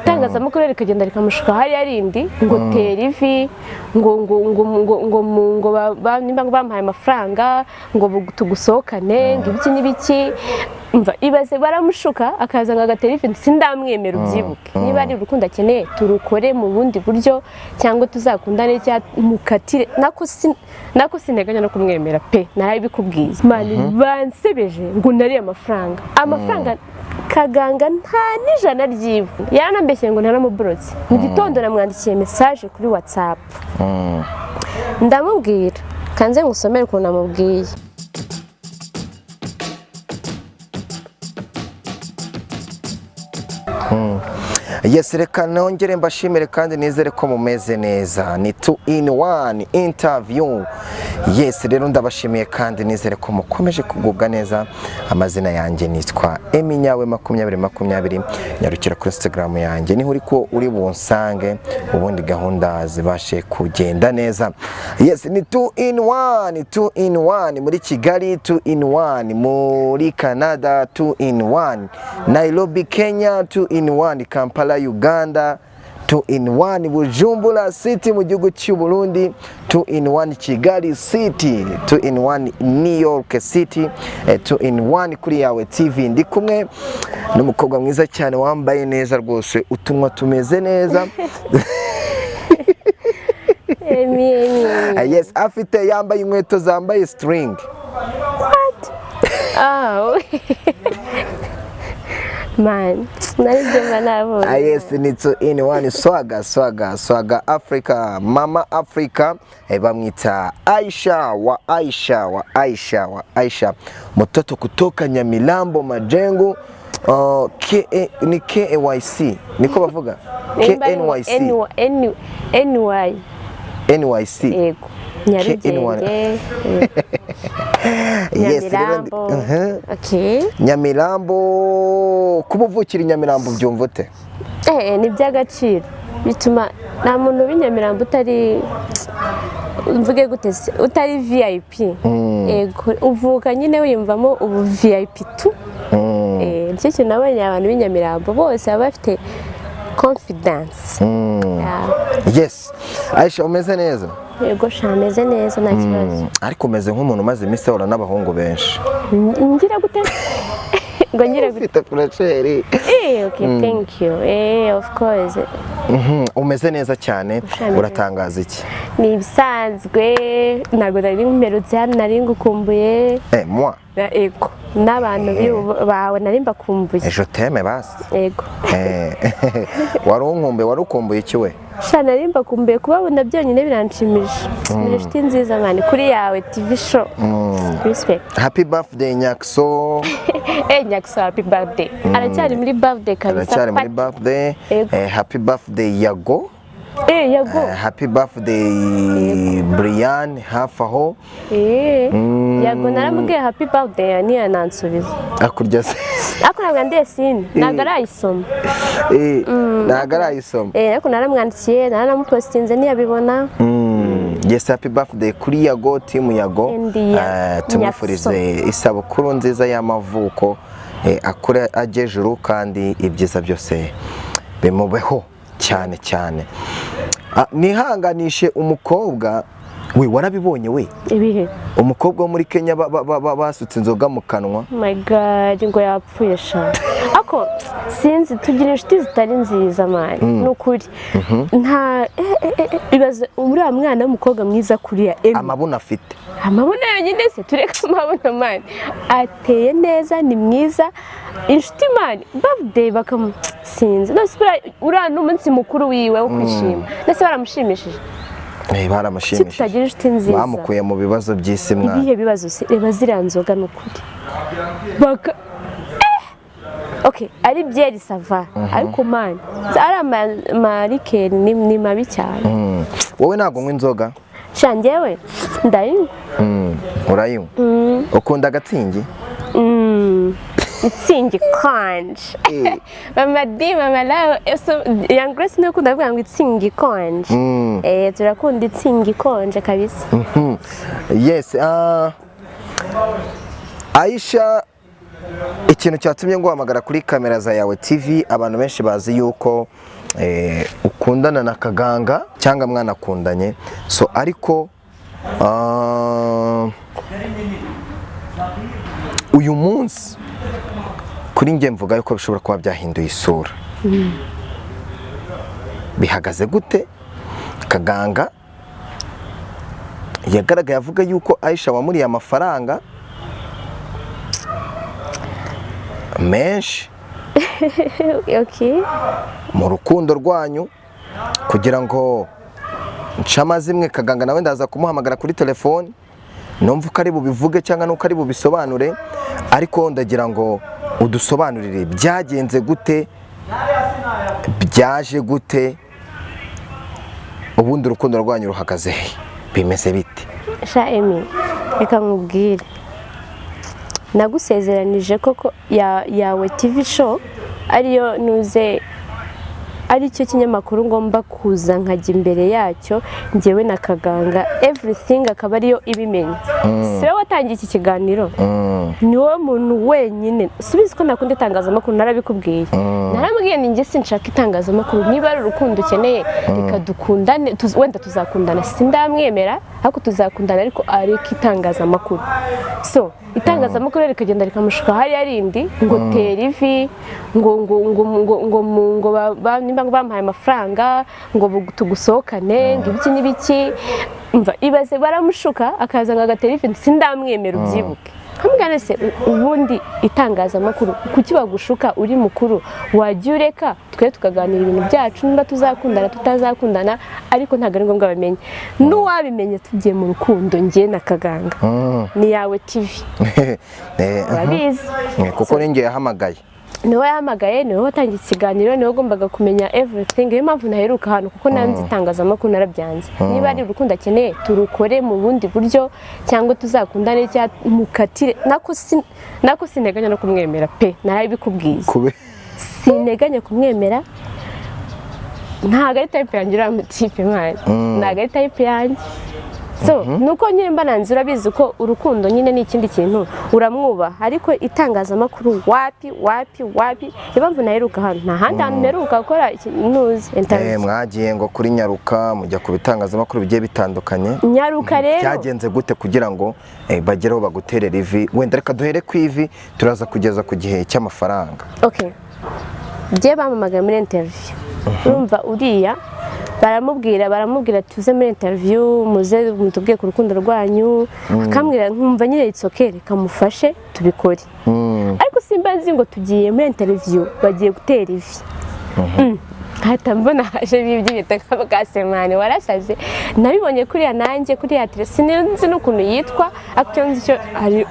itangazamakuru rikagenda rikamushuka hari yarindi ngo tera ivi ngo nimba bamuhaye amafaranga ngo tugusohokane ngo ibiki n'ibiki umva ibaze baramushuka akaza ngo agatera ivi sindamwemera ubyibuke niba ari urukundo akeneye turukore mu bundi buryo cyangwa tuzakundane cyangwa mukatire nako sinteganya no kumwemera pe narabikubwiye mani bansebeje ngo nari amafaranga Kaganga nta n'ijana ryiwe yaranambeshye ngo naramuburotse mu gitondo namwandikiye message kuri WhatsApp ndamubwira kanze ngusomere ukuntu namubwiye Yes, reka nongere mbashimire kandi nizere ko mumeze neza. Ni 2 in 1 interview. Yes, rero ndabashimiye kandi nizere ko mukomeje kugubwa neza. Amazina yanjye nitwa Eminyawe 2020. Nyarukira kuri Instagram yanjye niho uri bunsange ubundi gahunda zibashe kugenda neza. Yes, ni 2 in 1 muri Kigali, 2 in 1 muri Canada, 2 in 1 Nairobi Kenya, 2 in 1 Kampala Uganda, 2 in 1 Bujumbura City mu gihugu cy'u Burundi, 2 in 1 Kigali City, 2 in 1 New York City, 2 in 1 kuri yawe TV. Ndi kumwe n'umukobwa mwiza cyane wambaye neza rwose, utunwa tumeze neza. Yes, afite yambaye inkweto zambaye string. What? Oh. Man, narijema nabo. Yes, ni 2 in 1 swaga Africa, mama Africa, bamwita Aisha wa Aisha, mtoto kutoka Nyamirambo Majengo. Ni KAYC niko bavuga KNYC NYC yego Nyarugenge. Yes, okay. Nyamirambo kubuvukira Nyamirambo byumva ute? Ni by'agaciro bituma nta muntu w'inyamirambo mvuge gute utari VIP. Yego uvuka nyine wiyumvamo ubu VIP tu. Nicyo kintu nabonye abantu b'inyamirambo bose baba bafite confidence. Yes, Aisha umeze neza? Yego shameze neza nta kibazo. Ariko umeze nk'umuntu umaze iminsi ahura n'abahungu benshi. Ngira gute? Ngo ngira gute? Ufite kuraceri. Okay, thank you. Of course. Umeze neza cyane, uratangaza iki? Ni ibisanzwe, ntago nari mperutse hano nari ngukumbuye. Moi. Yego. N'abantu bawe nari mbakumbuye. Je t'aime basi. Yego. Warukumbuye iki we? Sha nari mbakumbuye kubabona byonyine biranshimisha. Ni inshuti nziza mani kuri yawe TV show. Respect. Happy birthday Nyakso. Nyakso happy birthday. Aracyari muri birthday kabisa. Aracyari muri birthday. Happy birthday Yago. Yago. Happy birthday Brian hafi aho. Yago naramubwiye happy birthday ntiyanansubiza. Akurya se. Ntabwo ndesine ntabwo arayisoma. Ntabwo arayisoma. Ariko naramwandikiye naramupostinze ntiyabibona. Yes, happy birthday kuri Yago, team Yago. Tumufurize isabukuru nziza y'amavuko, akure ajejuru kandi ibyiza byose bimubeho cyane. Nihanganishe umukobwa we warabibonye we? Ibihe? Umukobwa wo muri Kenya basutse inzoga mu kanwa. My God, ngo yapfuye sha. Ako sinzi tugira inshuti zitari nziza mani. Nukuri. Nta ibaze uriya mwana w'umukobwa mwiza kuriya amabuna afite. Amabuna yonyine se tureka amabuna mani. Ateye neza ni mwiza. Inshuti mani birthday sinzi. Nose uriya n'umunsi mukuru wiwe wo kwishima. Nase baramushimishije. Baramushimishije. Tutagira inshuti nziza. Bamukuye mu bibazo by'isi mwana. Ibihe bibazo se reba ziriya nzoga n'ukuri. Okay, ari byeri sava. Ariko mani ari amarikeri ni mabi cyane. Wowe ntago nywa inzoga? Sha njyewe ndayinywa. Urayinywa? Ukunda agatsingi? Itsingi konje. Mama lawe Young Grace nuko ndavuga ngo itsingi konje. Turakunda itsingi konje kabisa. Yes, Aisha ikintu cyatumye nguhamagara kuri kamera za Yawe TV, abantu benshi bazi yuko ukundana na Kaganga cyangwa mwanakundanye, so ariko uyu munsi kuri njye mvuga yuko bishobora kuba byahinduye isura. Bihagaze gute? Kaganga yagaragaye avuga yuko Aisha wamuriye amafaranga menshi Okay. mu rukundo rwanyu kugira ngo nshama zimwe. Kaganga nawe ndaza kumuhamagara kuri telefone numva uko ari bubivuge cyangwa nuko ari bubisobanure, ariko ndagira ngo udusobanurire byagenze gute, byaje gute, ubundi urukundo rwanyu ruhagaze he, bimeze bite? Sha Emi, reka nkubwire, nagusezeranije koko Yawe TV show ariyo nuze, ari cyo kinyamakuru ngomba kuza nkajya imbere yacyo njyewe na Kaganga, everything akaba ariyo ibimenya. Si wowe watangiye iki kiganiro, ni wowe muntu wenyine. Subizi ko nakunda itangazamakuru, narabikubwiye. Narambwiye ni njye sinshaka itangazamakuru, niba ari urukundo ukeneye reka dukundane, wenda tuzakundana, sindamwemera ariko tuzakundana, ariko ariko itangazamakuru. So itangazamakuru rikagenda rikamushuka hari arindi ngo TV ngo nimba bampaye amafaranga ngo tugusohokane ngo ibiki n'ibiki. Umva, ibaze baramushuka akaza agatera ifi, sindamwemera ubyibuke. Hamwe se ubundi itangazamakuru kuki bagushuka uri mukuru, wajya ureka twe tukaganira ibintu byacu, nimba tuzakundana tutazakundana, ariko ntabwo ari ngombwa bamenye. N'uwabimenye tugiye mu rukundo njye na Kaganga ni Yawe TV. Urabizi kuko ninjye yahamagaye, niwe yahamagaye, niwe watangiye ikiganiro, niwe ugombaga kumenya everything. Niyo mpamvu naheruka hano, kuko nanze itangazamakuru narabyanze. Niba ari urukundo akeneye turukore mu bundi buryo, cyangwa tuzakundane cyangwa mukatire. Nako sinteganya no kumwemera pe, narabikubwiye. Sinteganya kumwemera, ntago ari type yanjye uriya mutipe mwana, ntago ari type yanjye. So nuko nyine mba nanze, urabizi ko urukundo nyine ni ikindi kintu, uramwubaha, ariko itangazamakuru wapi. Impamvu naheruka hano, nta handi hantu mperuka gukora news interview. Mwagiye ngo kuri Nyaruka mujya ku bitangazamakuru bigiye bitandukanye. Nyaruka rero byagenze gute kugira ngo bagereho baguterera ivi? Wenda reka duhere ku ivi, turaza kugeza ku gihe cy'amafaranga. Okay, bye bamamagaye muri interview. Urumva uriya baramubwira tuze muri interview, muze mutubwiye ku rukundo rwanyu. Akambwira nkumva nyine it's okay, reka mufashe tubikore. Ariko simbazi ngo tugiye muri interview bagiye gutera ivi. Hata mbona haje bibyita kasemane warasaze. Nabibonye kuriya nanjye kuriya sinzi n'ukuntu yitwa, actually nzi cyo ari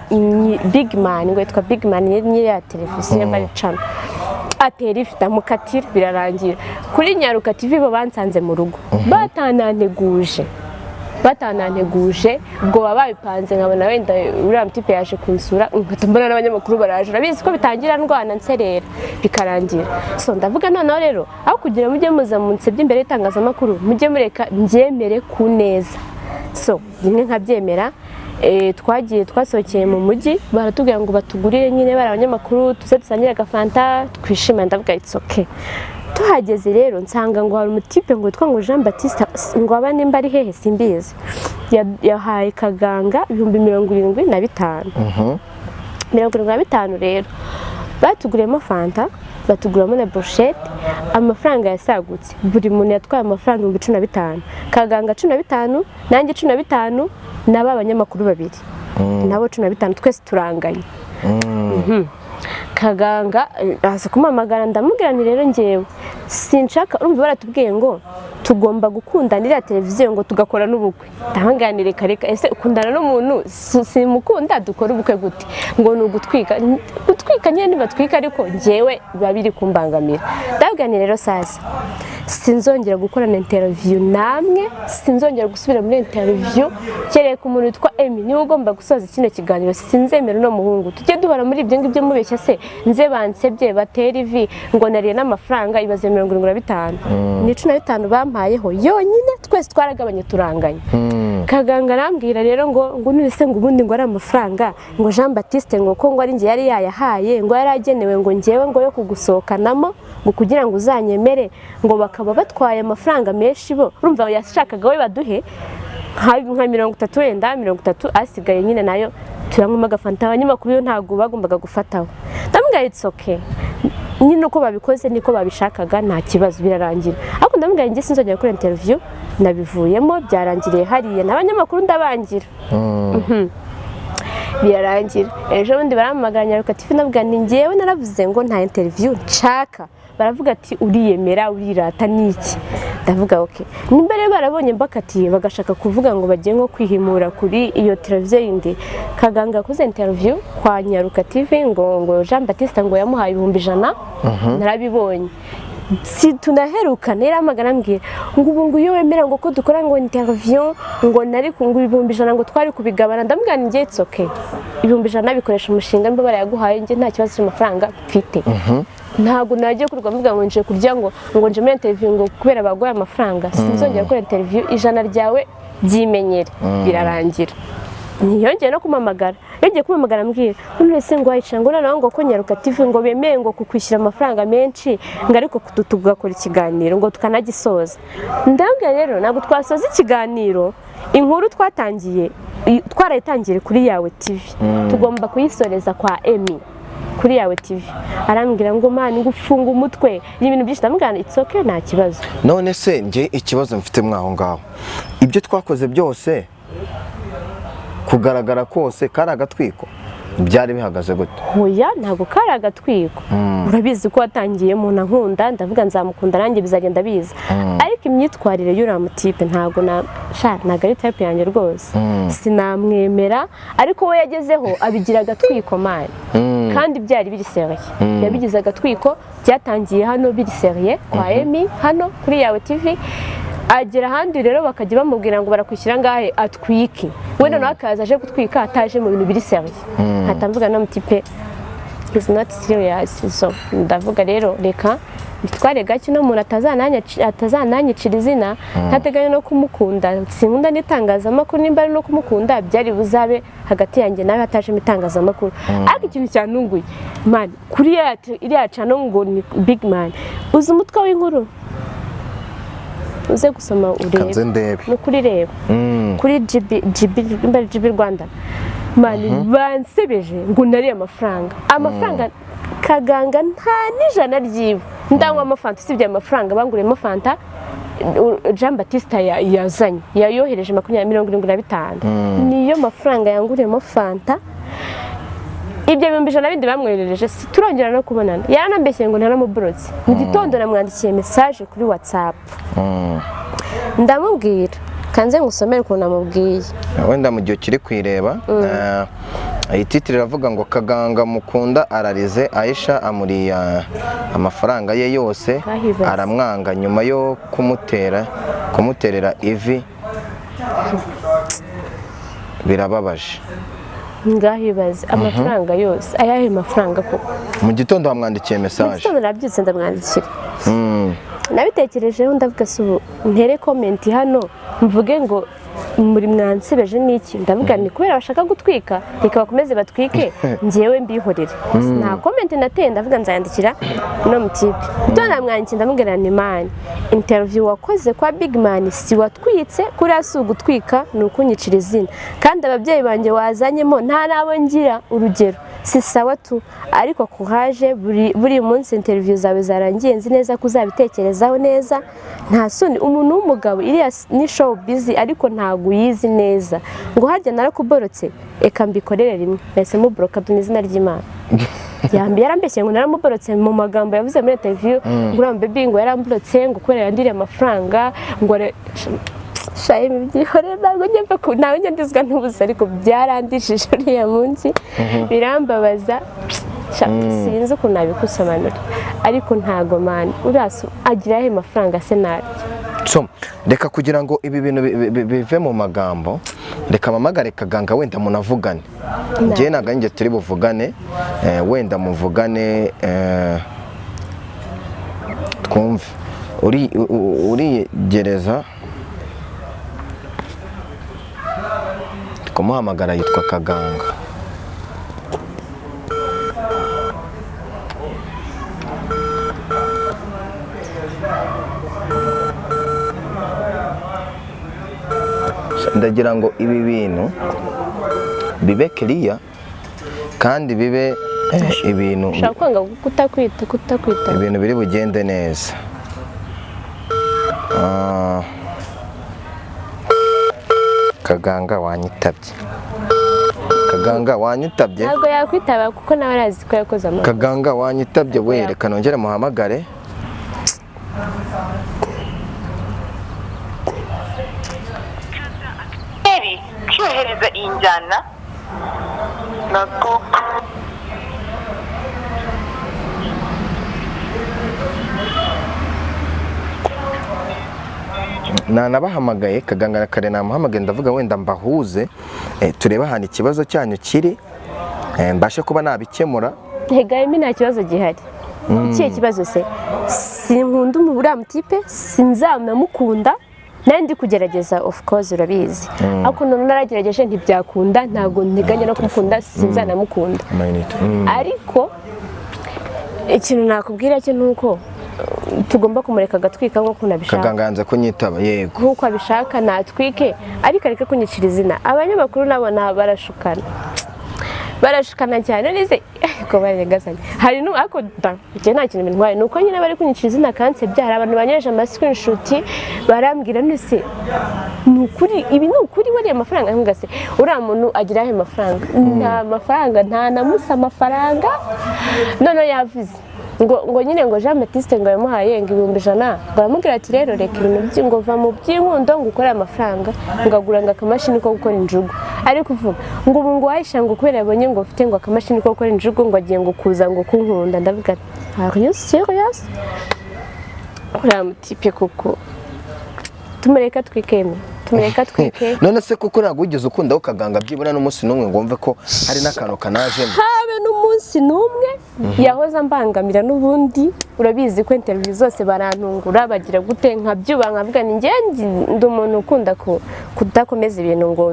big man, ngo yitwa big man nyiri ya televiziyo bari channel. Atera ifite amukatira birarangira. Kuri Nyaruka TV bo bansanze mu rugo, batananteguje ubwo babipanze, nkabona wenda uriya mutipe yaje kunsura, nkata mbona n'abanyamakuru baraje, urabizi ko bitangira ndwana nserera bikarangira. So ndavuga noneho rero, aho kugira mujye muza munsebye imbere y'itangazamakuru, mujye mureka ndyemere ku neza. So rimwe nkabyemera. Twasohokeye mu mujyi, baratubwira ngo batugurire nyine bari abanyamakuru, tuze dusangire agafanta twishime. Ndavuga it's okay. Tuhageze rero nsanga ngo hari umutipe ngo witwa ngo Jean Baptiste, ngo aba nimba ari hehe simbizi, yahaye Kaganga 75,000. 75 rero batuguriyemo fanta, batuguramo na brochette, amafaranga yasagutse. Buri muntu yatwaye amafaranga 15,000. Kaganga 15, nanjye 15, naba abanyamakuru babiri nabo 15, twese turanganye. Kaganga aza kumamagara, ndamubwira nti rero ngewe sinshaka, urumva baratubwiye ngo tugomba gukundanira televiziyo ngo tugakora n'ubukwe. Ndahanganire reka ese ukundana n'umuntu simukunda dukora ubukwe gute? Ngo ni ugutwika nyine nibatwika, ariko ngewe babiri kumbangamira. Ndabwira rero sasa sinzongera gukorana interview namwe, sinzongera gusubira muri interview kereka umuntu witwa Emi niwe ugomba gusoza kino kiganiro. Sinzemera no muhungu tujye duhora muri ibyo ngibyo mubeshya se, nze bansebye batera ivi ngo nariye n'amafaranga ibaze 75. Ni 15 bampayeho yonyine, twese twaragabanye turanganye. Kaganga arambwira rero ngo nise ngo ubundi ngo ari amafaranga ngo Jean Baptiste ngo ko ngo ari nge yari yayahaye ngo yari agenewe ngo ngewe ngo yo kugusohokanamo ngo kugira ngo uzanyemere ngo bakaba batwaye amafaranga menshi bo urumva yashakaga we baduhe nka 30 wenda 30 asigaye nyine nayo turanywa agafanta abanyamakuru yo ntago bagombaga gufataho ndamubwira it's okay nyine uko babikoze niko babishakaga nta kibazo birarangira ariko ndamubwira nge sinzongera gukora interview nabivuyemo byarangiriye hariya n'abanyamakuru ndabangira birarangira ejo bundi barampamagara Yarakaye nabwira ni ngewe naravuze ngo nta interview nshaka baravuga ati uriyemera urirata niki ndavuga okay nimbere barabonye mbakatiye bagashaka kuvuga ngo bagiye nko kwihimura kuri iyo televiziyo yindi Kaganga akoze interview kwa Yarakaye ngo Jean Baptiste ngo yamuhaye 100 narabibonye si tunaherukana yaramagana mbwira ngo ubu ngo iyo wemera ngo ko dukora ngo interview ngo nari ku 100 ngo twari kubigabana ndambwira nge it's okay 100 bikoresha umushinga mbe barayaguhaye nge nta kibazo cy'amafaranga mfite ntago nagiye kurwa mvuga ngo nje kurya ngo nje muri interview ngo kubera bagoye amafaranga sinzongera gukora interview ijana ryawe byimenyere birarangira ntiyongeye no kumamagara yongeye kumamagara mbwira none se ngo Aisha ngo nawe ngo ko Yarakaye ngo bemeye ngo kukwishyira amafaranga menshi ngo ariko tugakora ikiganiro ngo tukanagisoza ndabwira rero ntabwo twasoza ikiganiro inkuru twarayitangiye kuri yawe TV tugomba kuyisoreza kwa Emi kuri yawe TV arambwira ngo mani ngufunga umutwe y'ibintu byinshi ndamugana it's okay nta kibazo none se nge ikibazo mfite mwaho ngaho ibyo twakoze byose kugaragara kose kari agatwiko byari bihagaze gute hoya ntabwo kari agatwiko urabizi ko watangiye mu nkunda ndavuga nzamukunda nanjye bizagenda biza ariko imyitwarire y'ura mutipe ntabwo ntabwo ari type yanjye rwose sinamwemera ariko we yagezeho abigira agatwiko mani kandi byari biri seriye yabigize agatwiko byatangiye hano biri seriye kwa Emi hano kuri yawe TV agera ahandi rero bakajya bamubwira ngo barakwishyira ngahe atwike wenda nawe akaza aje gutwika ataje mu bintu biri seriye hatamvuga na mutipe is not serious so ndavuga rero reka bitware gake no muntu atazananyicira izina ntateganya no kumukunda sinkunda n'itangazamakuru nimba ari no kumukunda byari buzabe hagati yanjye nawe hataje itangazamakuru ariko ikintu cyanunguye man kuri iriya cano ngo ni big man uzi umutwe w'inkuru uze gusoma urebe no kuri reba kuri GB Rwanda mani bansebeje ngo nariye amafaranga Kaganga nta n'ijana ryiwe ndanywa amafanta usibye amafaranga banguriyemo fanta Jean Baptiste yazanye yayohereje 75 niyo mafaranga yanguriyemo fanta ibyo 100 bindi bamwerereje turongera no kubonana yaranambeshye ngo ntaramuborotse mu gitondo namwandikiye message kuri WhatsApp ndamubwira kanze ngusomere ukuntu namubwiye wenda mu gihe kiri kwireba iyi titire iravuga ngo Kaganga mukunda ararize Aisha amuriya amafaranga ye yose aramwanga nyuma yo kumuterera ivi birababaje ngahibaze amafaranga yose ayahe mafaranga koko mu gitondo bamwandikiye message gitondo nabyutse ndamwandikira nabitekerejeho ndavuga subu ntere comment hano mvuge ngo muri mwansebeje niki ndavuga ni kubera bashaka gutwika reka bakomeze batwike ngewe mbihorere nta comment nateye ndavuga nzayandikira no mutipe tona mwanki ndamubwira ni man interview wakoze kwa big man si watwitse kuri asugutwika nukunyicira izina kandi ababyeyi banje wazanyemo nta nabo ngira urugero si sawa tu ariko kuhaje buri munsi interview zawe zarangiye nzi neza kuzabitekerezaho neza nta soni umuntu w'umugabo iriya ni show busy ariko ntago yizi neza ngo harya narakuborotse eka mbikorere rimwe nahise muboroka izina ry'Imana yarambeshye ngo naramuborotse mu magambo yavuze muri interview ngo baby ngo yaramborotse ngo korera ndire amafaranga ngo shaye byihore ntabwo njye ko nawe ndizwa ntubuze ariko byarandishije uriya munsi birambabaza sinzi ukuntu nabikusobanura ariko ntago mani uraso agira he mafaranga senari so reka kugira ngo ibi bintu bive mu magambo reka mamagare Kaganga wenda munavugane ngiye naganjye turi buvugane wenda muvugane twumve uri gereza kumuhamagara yitwa Kaganga. Ndagira ngo ibi bintu bibe clear kandi bibe ibintu ushaka kwanga kutakwita ibintu biri bugende neza. Kaganga wanyitabye. Kaganga wanyitabye. Ntabwo yakwitaba kuko nawe arazi ko yakoze amakosa. Kaganga wanyitabye we, reka nongere muhamagare. Cyohereza injyana na nabahamagaye Kaganga na kare namuhamagaye ndavuga wenda mbahuze turebe ahantu ikibazo cyanyu kiri mbashe kuba nabikemura. Ntega nta kibazo gihari. Ikihe kibazo se? Sinkunda uriya mutipe, sinzamukunda. Nandi kugerageza of course urabizi. Ariko none naragerageje ntibyakunda, ntago nteganya no kumukunda, sinzanamukunda. Ariko ikintu nakubwira cyo nuko tugomba kumureka gatwika nko kunabishaka. Kaganga yanze kunyitaba yego. Nkuko abishaka natwike, ariko areke kunyicira izina. Abanyamakuru nabona barashukana cyane nise ko baregasanye. Hari no ako je nta kintu bintwaye nuko nyine bari kunyicira izina kanse byara abantu banyeje ama screenshot barambwira nise nukuri ibi nukuri wari amafaranga ngase uriya muntu agira he mafaranga nta mafaranga nta namusa amafaranga none yavuze ngo nyine ngo Jean Baptiste ngo yamuhaye ngo 100 baramubwira ati rero reka ibintu by'ingo va mu by'inkundo ngo ukore amafaranga ngagura ngo akamashini ko gukora injugu ari kuvuga ngo ubu ngo Aisha ngo kubera yabonye ngo ufite ngo akamashini ko gukora injugu ngo agiye ngo kuza ngo kunkunda ndavuga are you serious uramutipe kuko tumureka twikeme none se kuko nagugeze ukunda Kaganga byibura n'umunsi numwe ngo mve ko hari n'akantu kanaje habe n'umunsi numwe yahoza mbangamira n'ubundi urabizi ko interview zose barantungura bagira gute nkabyuba nkavuga ni ndi umuntu ukunda kudakomeza ibintu ngo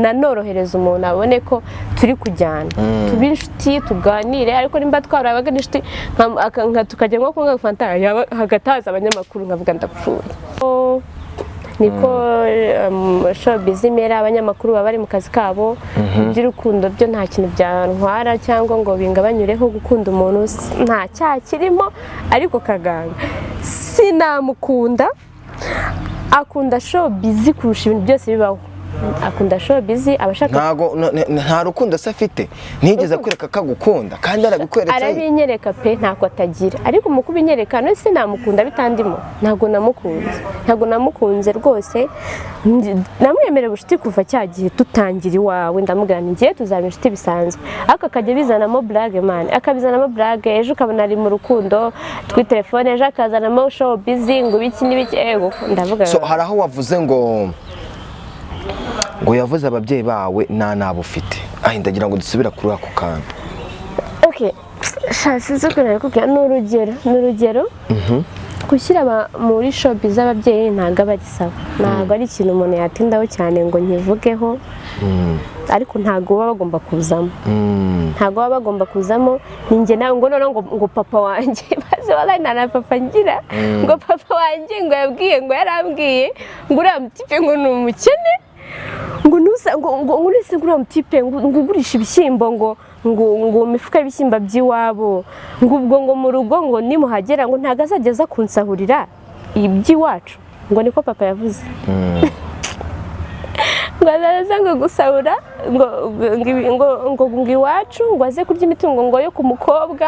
nanorohereza umuntu abone ko turi kujyana tubi inshuti tuganire ariko nimba twarabaga inshuti tukajya nko kunga fanta hagataza abanyamakuru nkavuga ndapfuye niko showbiz imera abanyamakuru baba bari mu kazi kabo by'urukundo byo nta kintu byantwara cyangwa ngo bingabanyureho gukunda umuntu nta cyakirimo ariko Kaganga sinamukunda akunda showbiz kurusha ibintu byose bibaho akunda showbiz abashaka nta rukundo se afite ntigeze kwereka kagukunda kandi arabikweretse arabinyereka pe ntako atagira ariko mu kubinyereka no se namukunda bitandimo ntago namukunze rwose namwemerera ubushiti kuva cyagihe tutangira iwawe ndamubwira ngiye tuzaba inshuti bisanzwe aka kajya bizanamo blague man akabizanamo blague ejo ukabona ari mu rukundo twitelefone ejo akazanamo showbiz ngo biki n'ibiki ndavuga so haraho wavuze ngo yavuze ababyeyi bawe nabo ufite ndagira ngo dusubira kuri ako kantu. Okay sinzi ko nakubwira n'urugero gushyira muri showbiz ababyeyi ntago abagisaba ntago ari ikintu umuntu yatindaho cyane ngo nkivugeho ariko ntago baba bagomba kuzamo ninjye nawe ngo none ngo papa wanjye baze wala na papa ngira ngo papa wanjye ngo yabwiye ngo yarambwiye ngo uramutipe ngo ni umukene ngo nusa ngo urese gura mutipe ngo ugurisha ibishyimbo ngo mifuka y'ibishyimba by'iwabo ngo ubwo ngo mu rugo ngo nimuhagera ngo ntago azageza kunsahurira iby'iwacu ngo niko papa yavuze ngo azaza ngo gusahura ngo iwacu ngo aze kurya imitungo ngo yo ku mukobwa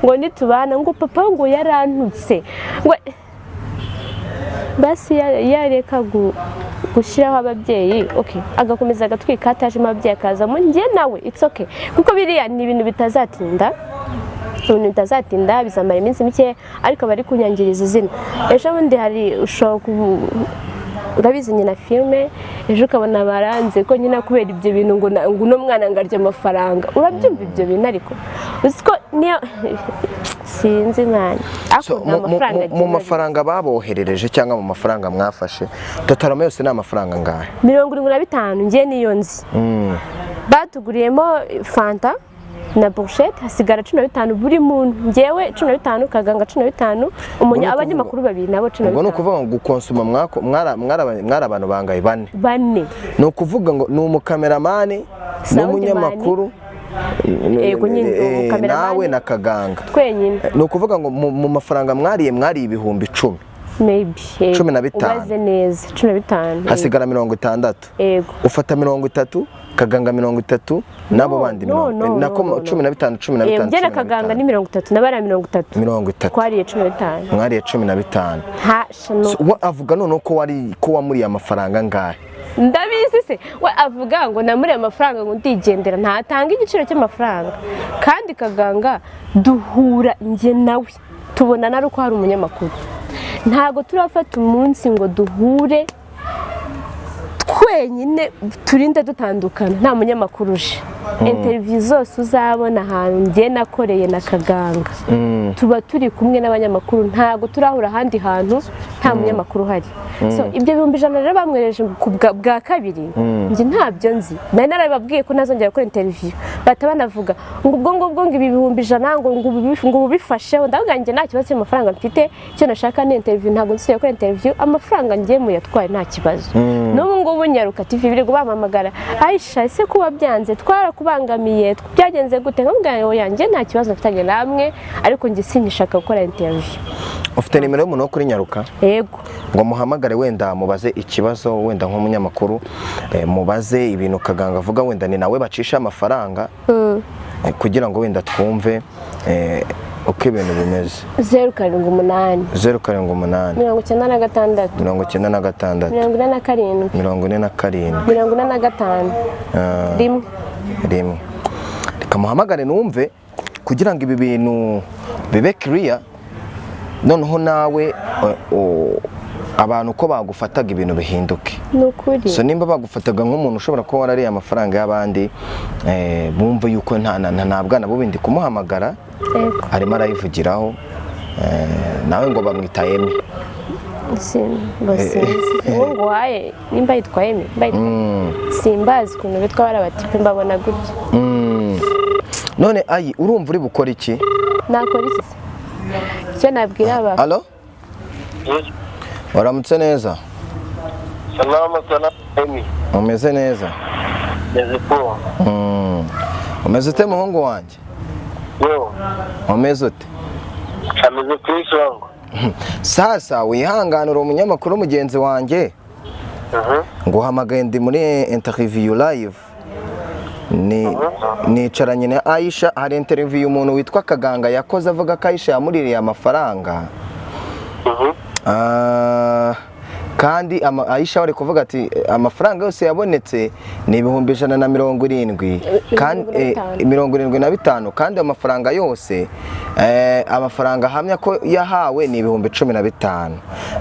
ngo nitubana ngo papa ngo yarantutse ngo basi yareka gushyiraho ababyeyi agakomeza agatwika hatajemo ababyeyi akazamo njye nawe it's okay kuko biriya ni ibintu bitazatinda bizamara iminsi mike ariko bari kunyangiriza izina ejo bundi hari urabizi nyina filime ejo ukabona baranze ko nyina kubera ibyo bintu ngo uno mwana ngarya amafaranga urabyumva ibyo bintu ariko uzi ko niyo sinzi mwana mu mafaranga baboherereje cyangwa mu mafaranga mwafashe totalama yose ni amafaranga ngahe? 75 ngiye niyo nzi. Batuguriyemo fanta na burushete hasigara 15 buri muntu, ngewe 15, Kaganga 15, abanyamakuru babiri nabo 15. Ubwo ni ukuvuga ngo gukonsoma mwari abantu bangaye? Bane. Ni ukuvuga ngo ni umukameramani n'umunyamakuru nawe na Kaganga twenyine. Ni ukuvuga ngo mu mafaranga mwariye ibihumbi 10 maybe 15 ubaze neza 15 hasigara 60. Yego ufata 30 Kaganga 30 nabo bandi nako 15 ngera Kaganga ni 30 nabara 30 kwariye 15 mwariye 15 avuga none ko wamuriye amafaranga ngahe? Ndabizi se we avuga ngo namuriye amafaranga ngo ndigendera ntatanga igiciro cy'amafaranga, kandi Kaganga duhura nge nawe tubona nari uko hari umunyamakuru, ntago turafata umunsi ngo duhure twenyine turinde dutandukana nta munyamakuru uje. Interview zose uzabona ahantu ngiye nakoreye na Kaganga tuba turi kumwe n'abanyamakuru, ntago turahura ahandi hantu nta munyamakuru hari. So ibyo 100 rero bamwereje bwa kabiri nje ntabyo nzi, nari narababwiye ko nazongera gukora interview batabanavuga ngo ibi 100 ngo bifasheho, ndavuga nje nta kibazo cy'amafaranga mfite, cyo nashaka ni interview, ntago nsiye gukora interview, amafaranga ngiye mu yatwaye nta kibazo. N'ubu ngubu Nyaruka TV biri gubampamagara, Aisha ese kuba byanze twarakubangamiye byagenze gute? Nkubwayo yanjye nta kibazo mfitanye namwe, ariko nje sinishaka gukora interview. Ufite nimero y'umuntu wo kuri Nyaruka? Yego. Ngo muhamagare wenda mubaze ikibazo, wenda nk'umunyamakuru mubaze ibintu Kaganga avuga, wenda ni nawe bacisha amafaranga kugira ngo wenda twumve uko ibintu bimeze. 078 078 96 96 47 45 rimwe. Reka muhamagare numve kugira ngo ibi bintu bibe clear, noneho nawe abantu ko bagufataga ibintu bihinduke. Nukuri. So nimba bagufataga nk'umuntu ushobora kuba warariye amafaranga y'abandi, bumve yuko nta bwana bubindi kumuhamagara arimo arayivugiraho, nawe ngo bamwita Emi. Ngo waye nimba yitwa Emi simbazi ukuntu bitwa barabatipe mbabona gutya. None ayi urumva uri bukora iki? Nakora iki? Icyo nabwira aba. Allo? Waramutse neza? Salama Emi. Umeze neza? Meze po. Umeze ute muhungu wanjye? Yo. Umeze ute? Ameze kwisi wangu. Sasa wihanganira umunyamakuru mugenzi wanjye. Nguhamagaye ndi muri interview live. Nicaranye na Aisha, hari interview umuntu witwa Kaganga yakoze avuga ko Aisha yamuririye amafaranga. Kandi Aisha wari kuvuga ati amafaranga yose yabonetse ni 170 kandi 75, kandi amafaranga yose amafaranga hamya ko yahawe ni 15.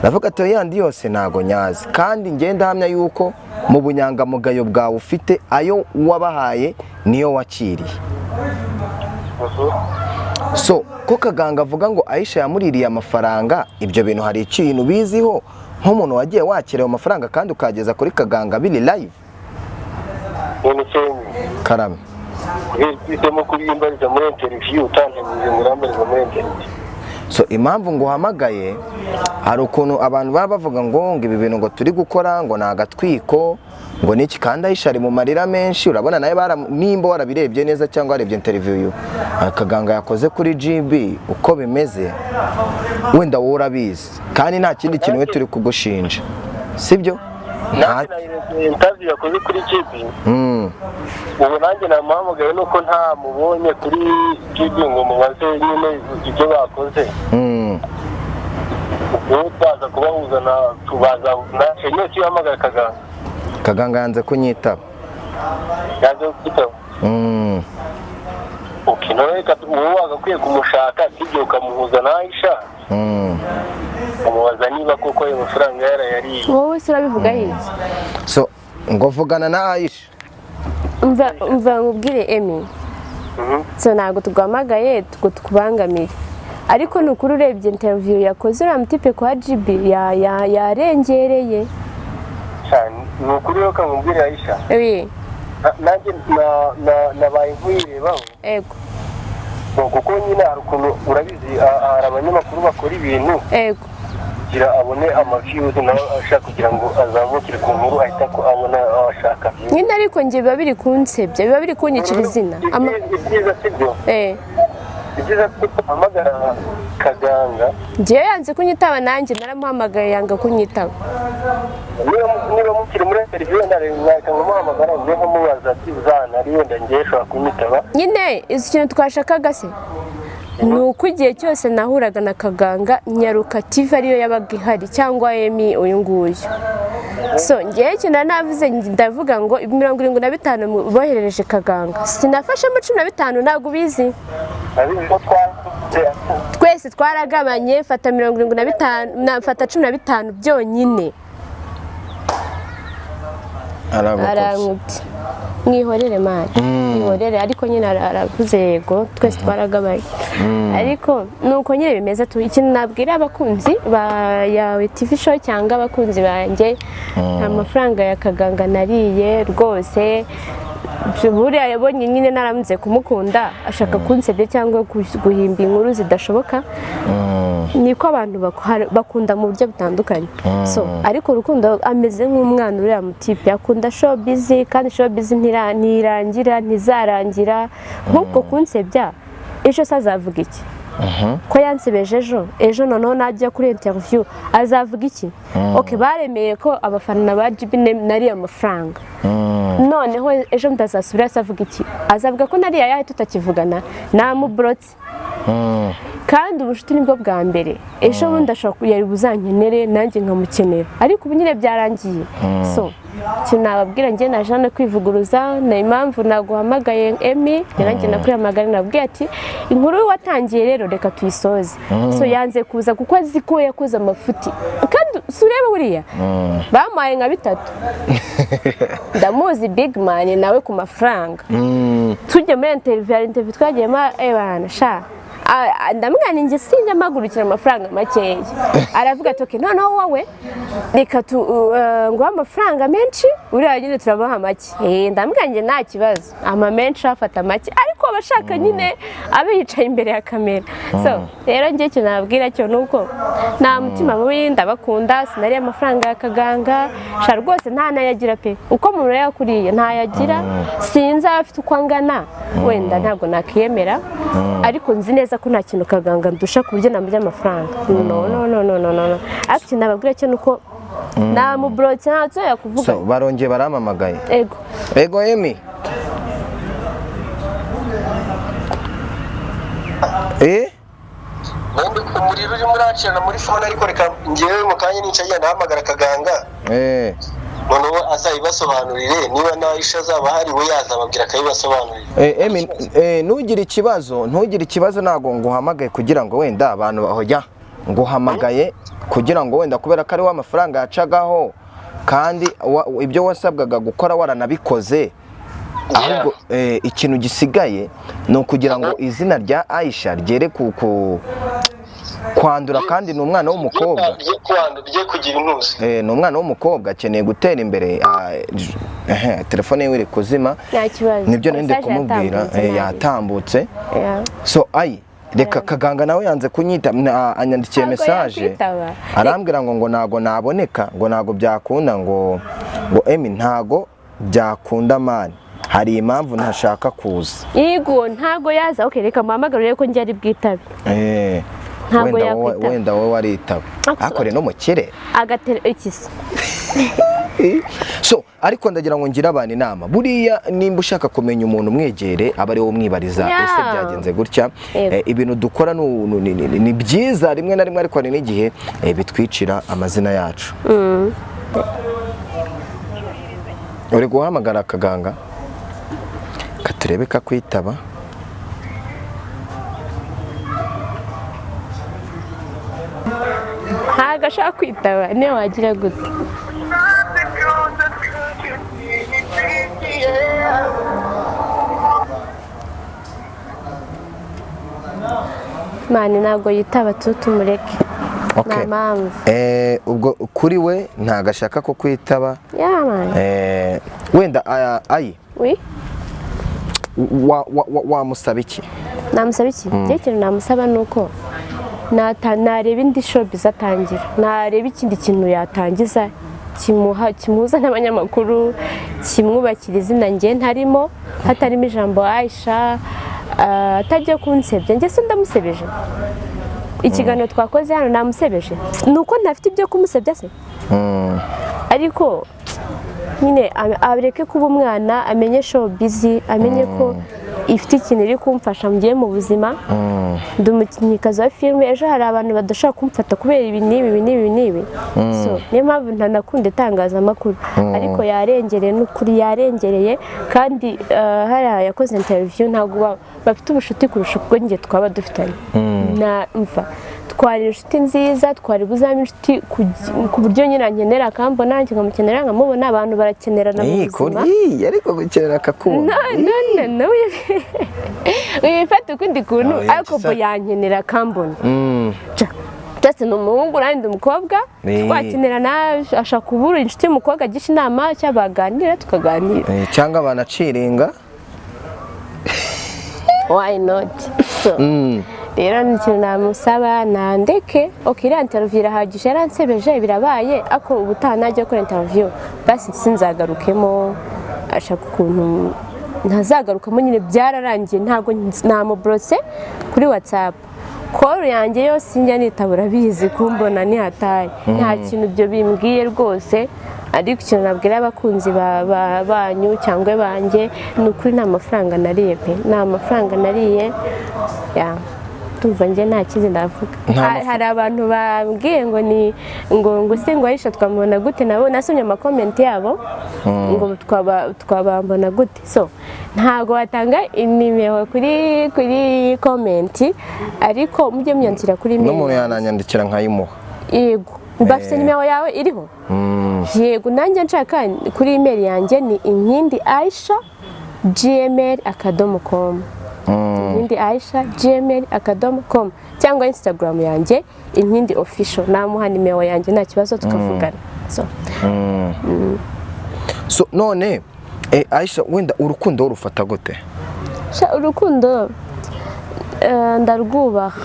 Navuga ati yandi yose nago nyazi, kandi ngenda hamya yuko mu bunyangamugayo bwawe ufite ayo wabahaye niyo wakiriye. So ko Kaganga avuga ngo Aisha yamuririye amafaranga, ibyo bintu hari ikintu biziho nk'umuntu wagiye wakiriye amafaranga kandi ukageza kuri Kaganga biri live? Karame. Bidemo kubimbariza muri interview utantemuze murambariza muri interview. So impamvu ngo uhamagaye, hari ukuntu abantu baba bavuga ngo ibi bintu ngo turi gukora ngo nagatwiko ngo niki, kandi Aisha ari mu marira menshi. Urabona naye nimba warabirebye neza cyangwa warebye interview Kaganga yakoze kuri GB uko bimeze, wenda wowe urabizi, kandi nta kindi kintu we turi kugushinja, sibyo? Nta interview yakoze kuri GB. Ubu nanjye namuhamagaye nuko nta mubonye kuri GB ngo mubaze nyine ibyo bakoze. Ubu twaza kubahuza na tubaza na nyine yahamagaye Kaganga. Kaganga yanze kunyitaba. Yanze kunyitaba. Okay, nawe ubu wagakwiye kumushaka ibyo ukamuhuza na Aisha. amubaza niba koko ayo mafaranga yarayariye. wowe se urabivuga iki? so ngo vugana na Aisha. umva nkubwire Emi, so ntabwo tuguhamagaye ngo tukubangamire, ariko ni ukuri urebye interview yakoze uriya mutipe kwa GB yarengereye cyane. Ni ukuri rero kamubwire Aisha. Nanjye nabaye nk'uyirebaho. Ego. Kuko nyine hari ukuntu urabizi hari abanyamakuru bakora ibintu. Ego. Kugira abone amaviews nawe ashaka kugira ngo azamukire ku nkuru ahita ko abona ashaka. Nyine ariko njye biba biri kunsebya, biba biri kunyicira izina. Ibyiza sibyo. Ibyiza kuhamagara Kaganga. Njyewe yanze kunyitaba, nanjye naramuhamagaye yanga kunyitaba. Niba mukiri muri interview ndareka nkumuhamagara njye nkamubaza ati uzana ari wenda njye ashobora kunyitaba. Nyine izi kintu twashakaga se ni uko igihe cyose nahuraga na Kaganga Nyaruka TV ariyo yabaga ihari cyangwa Emi uyu nguyu. So ngewe ikintu navuze ndavuga ngo 75 boherereje Kaganga, sinafashemo 15 ntabwo ubizi. Twese twaragabanye, fata 75 nafata 15 byonyine. Arankubye mwihorere mani, mwihorere, ariko nyine aravuze yego twese twaragabaye, ariko nuko nyine bimeze tu. Ikintu nabwira abakunzi yawe TV show cyangwa abakunzi banjye, amafaranga ya Kaganga nariye rwose. Buriya yabonye nyine naramutse kumukunda ashaka kunsebya cyangwa guhimba inkuru zidashoboka, niko abantu bakunda mu buryo butandukanye. So ariko urukundo ameze nk'umwana uriya mutipe, akunda showbiz, kandi showbiz ntirangira ntizarangira. Nk'ubwo kunsebya ejo azavuga iki? Ko yansebeje ejo noneho najya kuri interview azavuga iki? Okay, baremeye ko abafana ba GB nari amafaranga, noneho ejo ndazasubira azavuga iki? Azavuga ko nari yayahe tutakivugana namubrotse. Kandi ubucuti nibwo bwa mbere, ejo bundi ashobora yari buzankenere nanjye nkamukenera, ariko ubu nyine byarangiye. So ikintu nababwira njye naje hano kwivuguruza, na impamvu naguhamagaye Emi, nanjye nakwiyamagana nabwiye ati inkuru watangiye rero reka tuyisoze. So yanze kuza kuko azi ko yakoze amafuti, kandi sureba buriya bamuhaye nka 3. Ndamuzi big man nawe ku mafaranga. Tujye muri interview twagiyemo ebana sha ndamwana njye sinyamagurukira amafaranga makeya. Aravuga ati okay noneho wowe reka ngo amafaranga menshi uriya nyine turabaha make. Ndamwana nta kibazo ama menshi afata make, ariko abashaka nyine abe yicaye imbere ya kamera. So rero njye cyo nabwira cyo nuko nta mutima mubi, ndabakunda, sinari amafaranga ya Kaganga sha rwose nta nayagira pe. Uko umuntu yakuriye nta yagira, sinza afite uko angana, wenda ntabwo nakiyemera, ariko nzi neza ko nta kintu Kaganga ndusha ku buryo namujya amafaranga. No. Ariko nababwira cyo nuko namubrotse ntacyo yakuvuga. So barongeye baramamagaye. Ego Emi. Nende umuriro uri muracana muri phone, ariko reka ngewe mu kanya nicaye ndahamagara Kaganga. Noneho azayibasobanurire, niba na Aisha azaba hari we yazababwira akayibasobanurire. Emi, ntugire ikibazo ntago nguhamagaye kugira ngo wenda abantu bahojya, nguhamagaye kugira ngo wenda kubera ko ari wa mafaranga yacagaho kandi ibyo wasabwaga gukora waranabikoze. Ahubwo ikintu gisigaye ni ukugira ngo izina rya Aisha ryere kwandura, kandi ni umwana w'umukobwa. Ni umwana w'umukobwa akeneye gutera imbere. Telefone ye iri kuzima, nibyo nende kumubwira yatambutse. So reka Kaganga nawe yanze kunyita, anyandikiye message arambwira ngo ntago naboneka, ngo ntago byakunda, ngo Emi ntago byakunda mani, hari impamvu ntashaka kuza. Yego ntago yaza. Okay reka muhamagarire ko njye ari bwitabe. Wenda wowe waritaba akore no mukire agatera ikisi. So ariko ndagira ngo ngira abantu inama, buriya nimba ushaka kumenya umuntu mwegere aba ari wo mwibariza ese byagenze gutya. Ibintu dukora ni byiza rimwe na rimwe, ariko hari n'igihe bitwicira amazina yacu. Uri guhamagara Kaganga katurebe kakwitaba. adashaka kwitaba niyo wagira gute. Mani ntabwo yitaba tumureke. Okay. Nta mpamvu. Ubwo kuri we ntago ashaka ko kwitaba. Yeah, man. Wenda ayi. Oui. Wamusaba iki? Namusaba iki? Ikintu namusaba nuko nareba indi showbiz atangira, nareba ikindi kintu yatangiza kimuhuza n'abanyamakuru, kimwubakira izina njye ntarimo, hatarimo ijambo Aisha, atajya kunsebya. Njye se ndamusebeje? Ikiganiro twakoze hano namusebeje? Nuko ntafite ibyo kumusebya se? Ariko nyine abereke kuba umwana, amenye showbiz, amenye ko ifite ikintu iri kumfasha ngiye mu buzima. Ndi umukinnyikazi wa filime, ejo hari abantu badashaka kumfata kubera ibi n'ibi. So niyo mpamvu ntanakunda itangazamakuru, ariko yarengereye n'ukuri, yarengereye kandi hariya yakoze interview ntabwo bafite ubushuti kurusha ubwo njye twaba dufitanye. Twari inshuti nziza, twari buzame inshuti ku buryo nyine ankenera akambona, nanjye nkamukenera nkamubona. Abantu barakenerana mu buzima. Ariko gukenera akakubona. No. Wifata ukundi kuntu ariko bo yankenera akambona. Just ni umuhungu nanjye umukobwa, twakenerana, ashaka kubura inshuti y'umukobwa agisha inama cyangwa baganira tukaganira. Cyangwa banaciringa. Why not? Rero ni ikintu namusaba nandeke. Okay, iriya interview irahagije, yaransebeje birabaye, ako ubutaha najya gukora interview basi sinzagarukemo. Ashaka ukuntu ntazagarukamo, nyine byararangiye, ntabwo namubrose kuri WhatsApp. Call yanjye yose njya nitabura bizi kumbona ni hataye. Nta kintu ibyo bimbwiye rwose. Ariko ikintu nabwira abakunzi banyu cyangwa banjye ni ukuri nta mafaranga nariye pe, nta mafaranga nariye. Tumva njye nta kindi navuga. Hari abantu bambwiye ngo se ngo Aisha twamubona gute, nabo nasomye amakomenti yabo ngo twabambona gute. So ntago watanga inimero kuri komenti, ariko mujye munyandikira kuri email. N'umuntu yananyandikira nkayimuha. Yego, bafite nimero yawe iriho? Yego, nanjye nshaka kuri email yanjye ni inkindi@gmail.com. inkindi@gmail.com cyangwa Instagram yanjye inkindi official. Namuha nimero yanjye nta kibazo tukavugana. So none Aisha, wenda urukundo rufata gute? Urukundo ndarwubaha.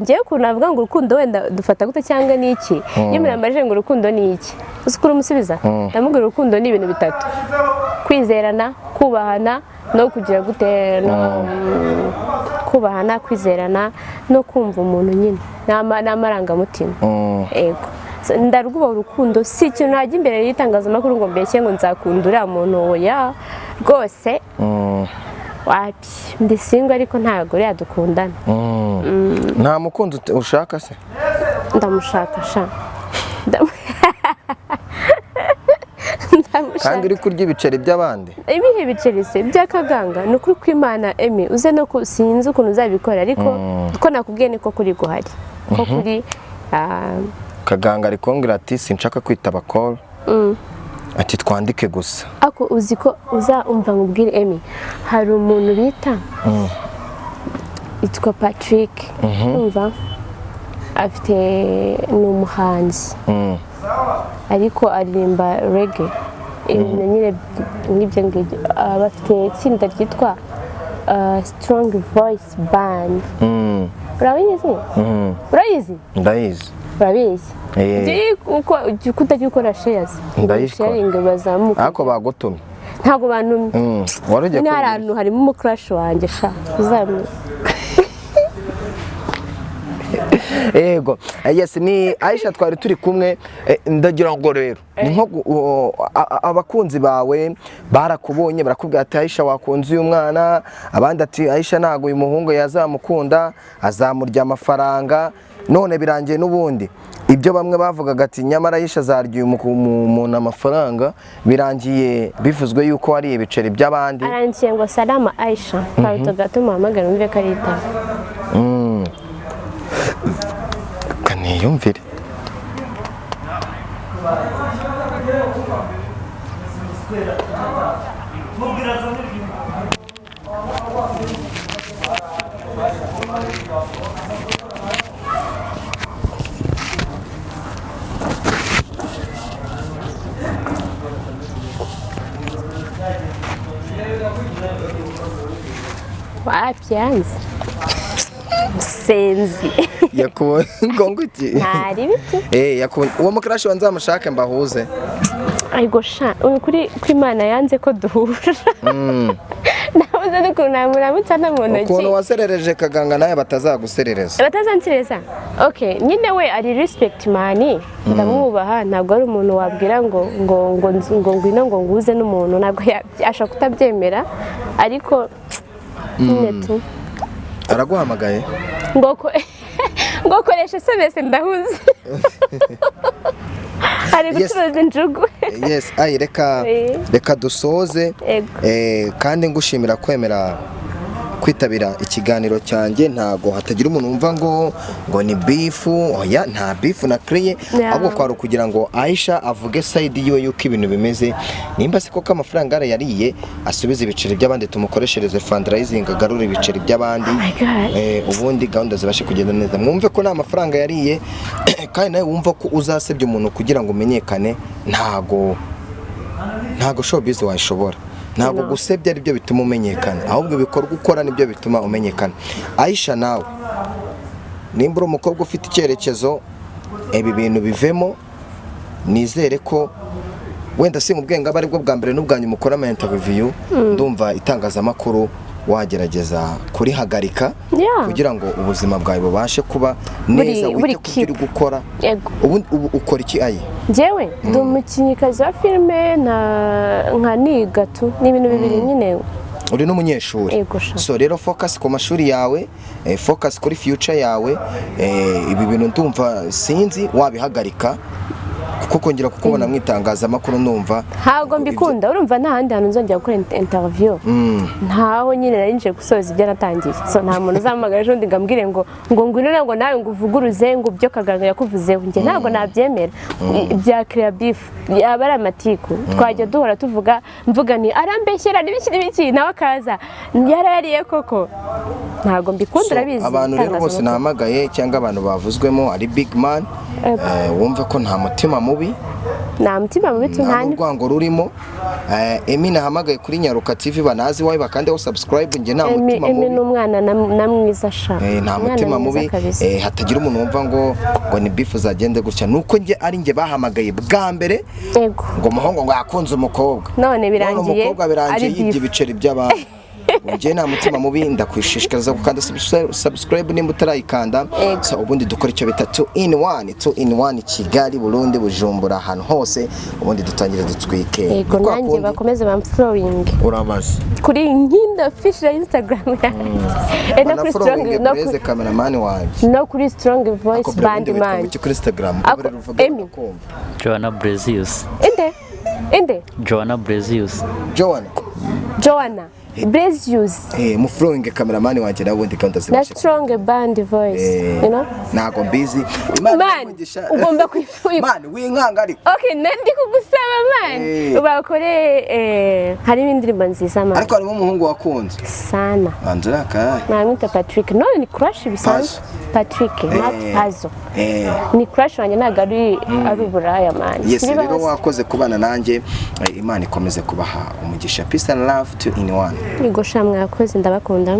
Ngiye kunavuga ngo urukundo wenda dufata gute cyangwa ni iki. Iyo murambajije ngo urukundo ni iki, usikura umusubiza ndamubwira urukundo ni ibintu bitatu: kwizerana, kubahana no kugira gute, no kubahana, kwizerana no kumva umuntu nyine n'amarangamutima. Ego, ndarwubaha urukundo. Si ikintu najya imbere y'itangazamakuru ngo mbeshye ngo nzakunda uriya muntu. Oya rwose, wati ndi single ariko ntabwo yadukundana. Nta mukunzi ushaka se? Ndamushaka sha. Kandi uri kurya ibiceri by'abandi? Ibihe biceri se bya Kaganga? Ni ukuri kw'Imana Emi, uze no sinzi ukuntu uzabikora, ariko ko nakubwiye niko kuri guhari ko kuri. Kaganga ari kumbwira ati sinshaka kwitaba call, ati twandike gusa. Ako uzi ko uzumva nkubwire Emi, hari umuntu bita yitwa Patrick, umva afite ni umuhanzi ariko aririmba reggae, ibintu nyine nk'ibyo ngibyo. Bafite itsinda ryitwa Strong Voice Band. Urabizi? Urayizi? Ndayizi. Urabizi? Uko utagiye ukora shares, sharing bazamuka. Ako bagutumye? Ntabwo bantumye. Warujye ko hari ahantu harimo umucrash wanjye sha uzamye. Yego, yes, ni Aisha twari turi kumwe. Ndagira ngo rero ni nko abakunzi bawe barakubonye barakubwira ati Aisha wakunze uyu mwana, abandi ati Aisha ntago uyu muhungu yazamukunda, azamurya amafaranga, none birangiye n'ubundi ibyo bamwe bavugaga ati nyamara Aisha azarya uyu muntu amafaranga, birangiye bivuzwe yuko ari ibiceri by'abandi. Arangiye ngo salama Aisha, karuta gato muhamagara umve karita. Kaniyumvire. wabyanze senzi yakubonye ngo iki ntari biti yakubonye uwo mukarashi wanzamushake mbahuze ariko sha kuri kw'Imana yanze ko duhura nabuze n'ukuntu namuramutsa no mu ntoki ukuntu waserereje kaganga nawe batazaguserereza batazansereza okay nyine we ari respect mani ndamwubaha ntabwo ari umuntu wabwira ngo ngwino ngo nguze n'umuntu ntabwo ashaka kutabyemera ariko netu araguhamagaye ngo koresha SMS ndahuze ari gucuruza injugu yes ayi reka dusoze kandi ngushimira kwemera kwitabira ikiganiro cyanjye ntago hatagira umuntu wumva ngo ni beef oya nta beef na kriye ahubwo kwaro kugira ngo Aisha avuge side yiwe yuko ibintu bimeze nimba se koko amafaranga yariye asubiza ibiceri by'abandi tumukoreshereze fundraising agarura ibiceri by'abandi ubundi gahunda zibashe kugenda neza mwumve ko nta mafaranga yariye kandi nawe wumva ko uzasebye umuntu kugira ngo umenyekane ntago showbiz wayishobora ntabwo gusebya ari byo bituma umenyekana ahubwo ibikorwa ukora nibyo bituma umenyekana Aisha nawe nimba uri umukobwa ufite icyerekezo ibi bintu bivemo nizere ko wenda si mu bwenge aba aribwo bwa mbere n'ubwanyu mukora ama interview ndumva itangazamakuru wagerageza kurihagarika kugira ngo ubuzima bwawe bubashe kuba neza wite kugira gukora ubu ukora iki ayi jewe ndi umukinnyikazi wa filime nka niga tu n'ibintu bibiri nyine uri n'umunyeshuri so rero focus ku mashuri yawe focus kuri future yawe ibi bintu ndumva sinzi wabihagarika kuko kongera kukubona mwitangazamakuru ndumva ntabwo mbikunda urumva nta handi hantu nzongera gukora interview ntaho nyine narinje gusoza ibyo natangiye so nta muntu uzampamagara ejo ndi ngambwire ngo ngwino ngo nawe ngo uvuguruze ngo ibyo kaganga yakuvuzeho njye ntabwo nabyemera bya creative yaba ari amatiku twajya duhora tuvuga mvuga ni arambeshyera n'ibiki nawe akaza yarariye koko ntabwo mbikunda urabizi abantu rero bose nahamagaye cyangwa abantu bavuzwemo ari big man wumve ko nta mutima mubi nta mutima mubi nta n'urwango rurimo Emina ahamagaye kuri Nyaruka TV banazi wawe bakandeho subscribe nge nta mutima mubi n'umwana namwiza sha nta mutima mubi hatagira umuntu wumva ngo ni beef zagende gutya nuko nge ari nge bahamagaye bwa mbere ngo muhongo ngo yakunze umukobwa none birangiye umukobwa birangiye yibye ibiceri by'abantu Nje nta mutima mubi ndakwishishikariza gukanda subscribe nimba utarayikanda so ubundi dukora icyo bita 2 in 1 Kigali Burundi Bujumbura ahantu hose ubundi dutangire dutwike yego nanjye bakomeze bamfollowing uramaze kuri nkinda official Instagram no kuri strong no kuri cameraman wanje no kuri strong voice band man kuri Instagram Joanna Brezius inde Joanna Brezius Joanna Brezius mu flowing cameraman wanje nabundi kandi na strong band voice you know nago busy man ugomba kwifuza man winkanga ari okay nandi kugusaba man ubakore hari indirimbo nziza man ariko harimo umuhungu wakunze sana Yarakaye namwita Patrick no ni crush bisanzwe Patrick not Hazo ni crush wanje naga ari uburaya man yes rero wakoze kubana nanjye Imana ikomeze kubaha umugisha peace and love 2 in 1 Igosha mwakoze ndabakunda.